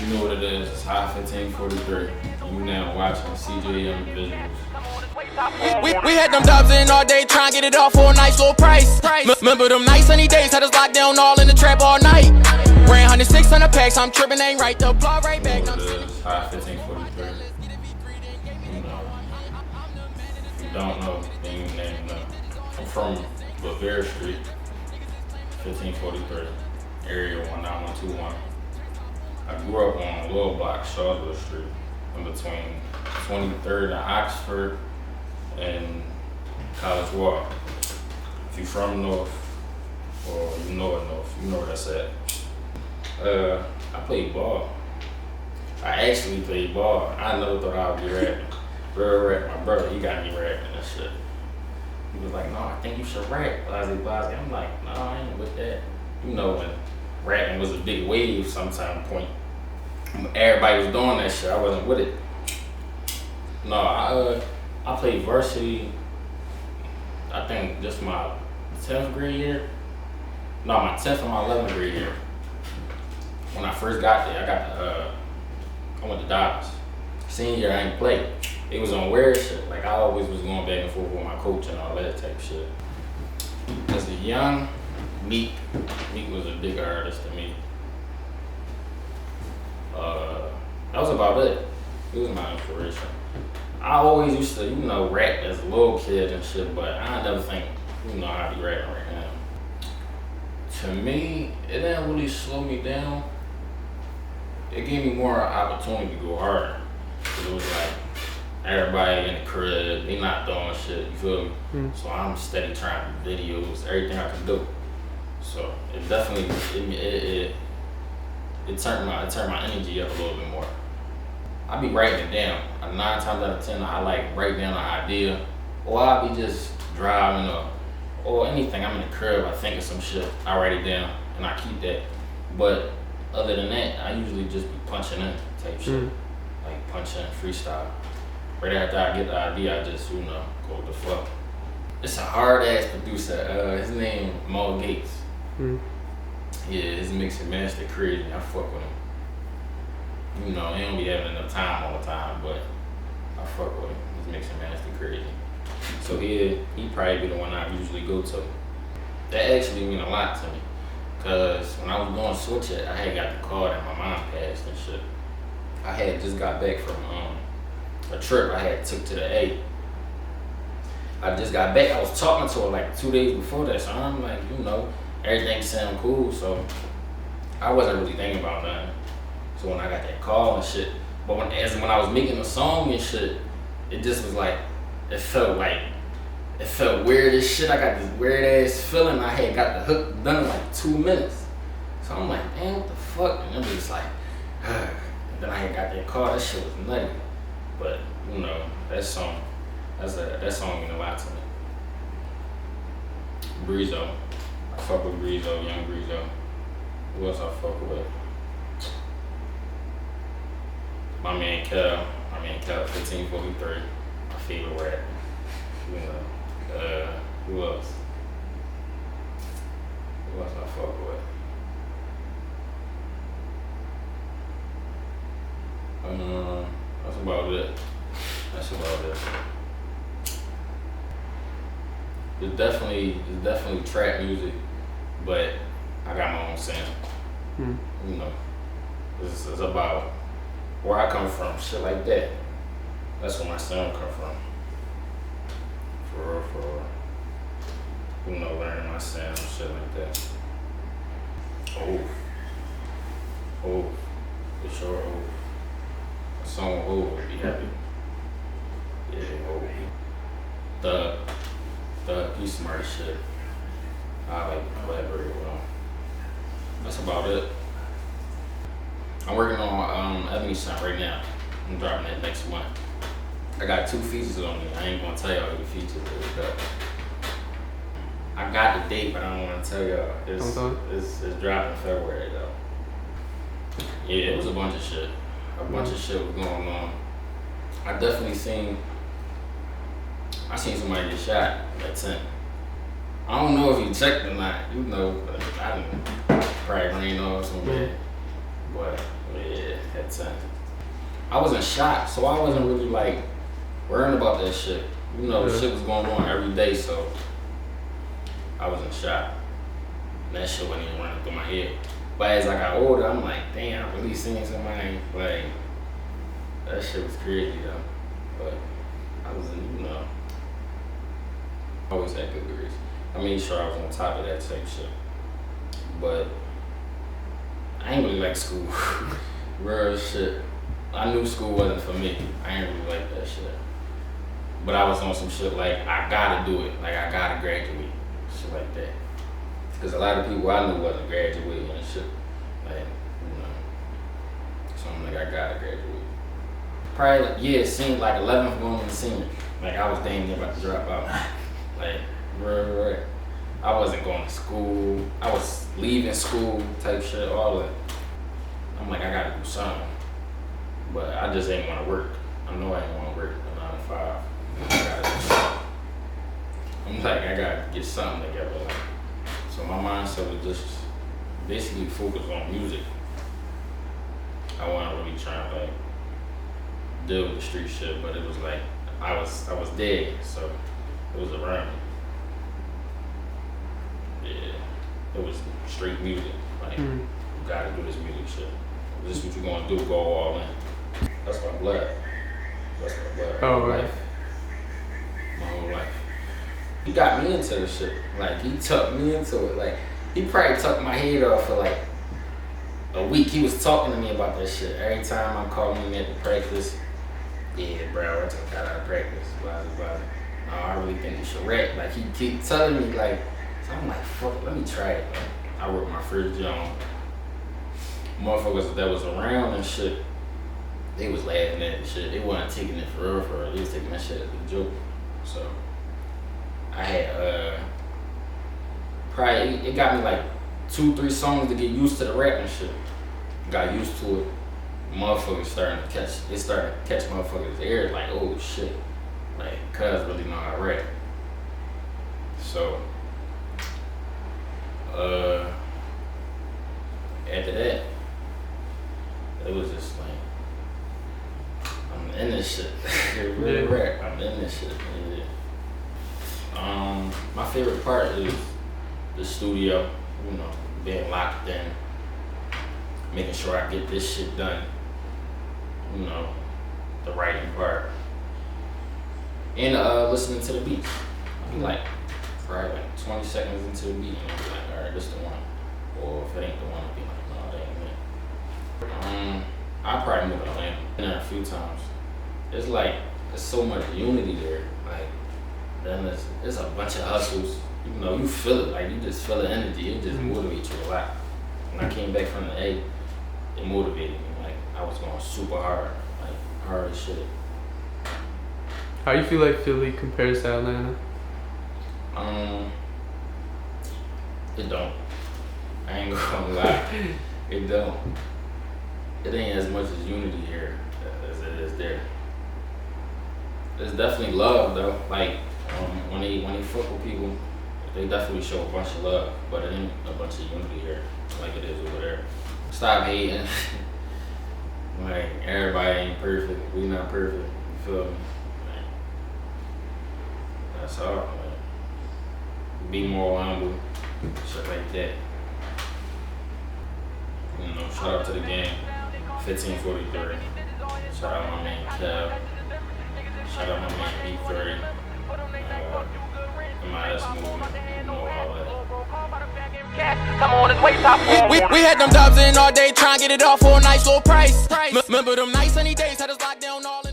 You know what it is. It's High 1543. You now watching CjmVisuals. We had them dubs in all day, trying to get it off for a nice little price. Remember them nice sunny days, had us locked down all in the trap all night. Ran 100, 600 packs, I'm tripping, ain't right, the blood right back. You know what it is. High 1543. You know. If you don't know, then you name know. I'm from Bavaria Street, 1543, area 19121. I grew up on a little block, Shawsville Street, in between 23rd and Oxford and College Walk. If you're from North, or you know it North, you know where that's at. I played ball. I actually played ball. I never thought I would be rapping. Real rap, my brother, he got me rapping and shit. He was like, no, I think you should rap, blase. I'm like, no, I ain't with that. You know, when rapping was a big wave sometime point, everybody was doing that shit, I wasn't with it. No, I played varsity, I think just my 10th grade year. No, my 10th and my 11th grade year. When I first got there, I went to Dobbs. Senior year, I ain't played. It was on weird shit. Like, I always was going back and forth with my coach and all that type of shit. As a young, Meek was a big artist to me. That was about it. He was my inspiration. I always used to, rap as a little kid and shit, but I never think, how to be rapping right now. To me, it didn't really slow me down. It gave me more opportunity to go harder. Cause it was like, everybody in the crib, they not doing shit, you feel me? So I'm steady trying to do videos, everything I can do. So it definitely, it turned my energy up a little bit more. I be writing it down. 9 times out of 10, I like write down an idea, or I be just driving or anything. I'm in the crib, I think of some shit, I write it down and I keep that. But other than that, I usually just be punching in type shit, like punching freestyle. Right after I get the idea, I just go with the flow. It's a hard ass producer. His name Mo Gates. Yeah, his mix and master crazy. I fuck with him. He don't be having enough time all the time, but I fuck with him. His mix and master crazy. So he probably be the one I usually go to. That actually mean a lot to me, cause when I was doing Switch It, I had got the call that my mom passed and shit. I had just got back from a trip I had took to the A. I just got back. I was talking to her like 2 days before that, so I'm like, everything sound cool, so I wasn't really thinking about nothing. So when I got that call and shit, but when I was making the song and shit, it just was like, it felt weird as shit. I got this weird ass feeling. I had got the hook done in like 2 minutes. So I'm like, damn, what the fuck? And it was just like, and then I had got that call. That shit was nutty. But that song mean a lot to me. Breezo, I fuck with Breezo, young Breezo. Who else I fuck with? My man Kel 1543, my favorite rap. Who else? Who else I fuck with? That's about it. It's definitely trap music, but I got my own sound. It's about where I come from, shit like that. That's where my sound come from. For real. Learning my sound, shit like that. Oh, for sure. A song would be happy. Yeah, he smart as shit. I like to collaborate with him. That's about it. I'm working on Ebony Son right now. I'm dropping that next month. I got 2 features on it. I ain't gonna tell y'all who the features is, but I got the date, but I don't wanna tell y'all. It's dropping February though. Yeah, it was a bunch of shit. A bunch of shit was going on. I seen somebody get shot at 10. I don't know if he checked or not, but I didn't probably rain off somewhere. But yeah, at 10. I was in shock, so I wasn't really like worrying about that shit. You know, shit was going on every day, so I was in shock. That shit wasn't even running through my head. But as I got older, I'm like, damn, I really seen somebody, like, that shit was crazy though. But I was, you know, always had good grades. I made sure I was on top of that type shit. But I ain't really like school. Real shit. I knew school wasn't for me. I ain't really like that shit. But I was on some shit like, I gotta do it. Like, I gotta graduate. Shit like that. Because a lot of people I knew wasn't graduating and shit. Like, you know. So I'm like, I gotta graduate. Probably, like, yeah, it seemed like 11th going into senior. Like, I was damn near about to drop out. Like, right. I wasn't going to school. I was leaving school type shit, all that. I'm like, I gotta do something. But I just ain't want to work. I know I ain't want to work a 9 to 5. I gotta do something. I'm like, I gotta get something together. Like. So my mindset was just basically focused on music. I wasn't really trying to like deal with the street shit, but it was like I was dead, so it was around me. Yeah, it was straight music. Like, you gotta do this music shit. This is what you gonna do, go all in. That's my blood. That's my blood. Oh, my right. life. My whole life. He got me into this shit. Like, he took me into it. Like, he probably took my head off for like a week. He was talking to me about that shit. Every time I called him at the practice, yeah, bro, I just got out of practice. Blah, blah, blah. No, I really think you should rap. Like, he keep telling me, like, so I'm like, fuck, let me try it. Like, I worked my first job. Motherfuckers that was around and shit, they was laughing at the shit. They wasn't taking it for real. They was taking that shit as a joke. So I had probably it got me like 2-3 songs to get used to the rap and shit. Got used to it. Motherfuckers started to catch motherfuckers' ear like, oh shit, like cuz really know how to rap. So after that, it was just like, I'm in this shit. Really rap. I'm in this shit. Yeah. My favorite part is the studio. You know, being locked in, making sure I get this shit done. You know, the writing part, and listening to the beats. I'll be like, probably like 20 seconds into the beat, and I'll be like, all right, this the one. Or if it ain't the one, I'll be like, no, that ain't it. I probably moved to Atlanta. Been there a few times. It's like, there's so much unity there. Like, then there's a bunch of hustles. You know, you feel it. Like, you just feel the energy. It just motivates you a lot. When I came back from the A, it motivated me. Like, I was going super hard. Like, hard as shit. How you feel like Philly compares to Atlanta? It don't. I ain't gonna lie. It don't. It ain't as much as unity here as it is there. There's definitely love though. Like when they fuck with people, they definitely show a bunch of love. But it ain't a bunch of unity here like it is over there. Stop hating. Like everybody ain't perfect. We not perfect. You feel me? Like, that's all. Like, be more humble. Shit like that. You know, shout out to the game. 1543. Shout out my man Kev. Shout out my man E3. MIS movement. You know, all that. We had them dubs in all day, trying to get it off for a nice little price. Remember them nice sunny days, had us locked down all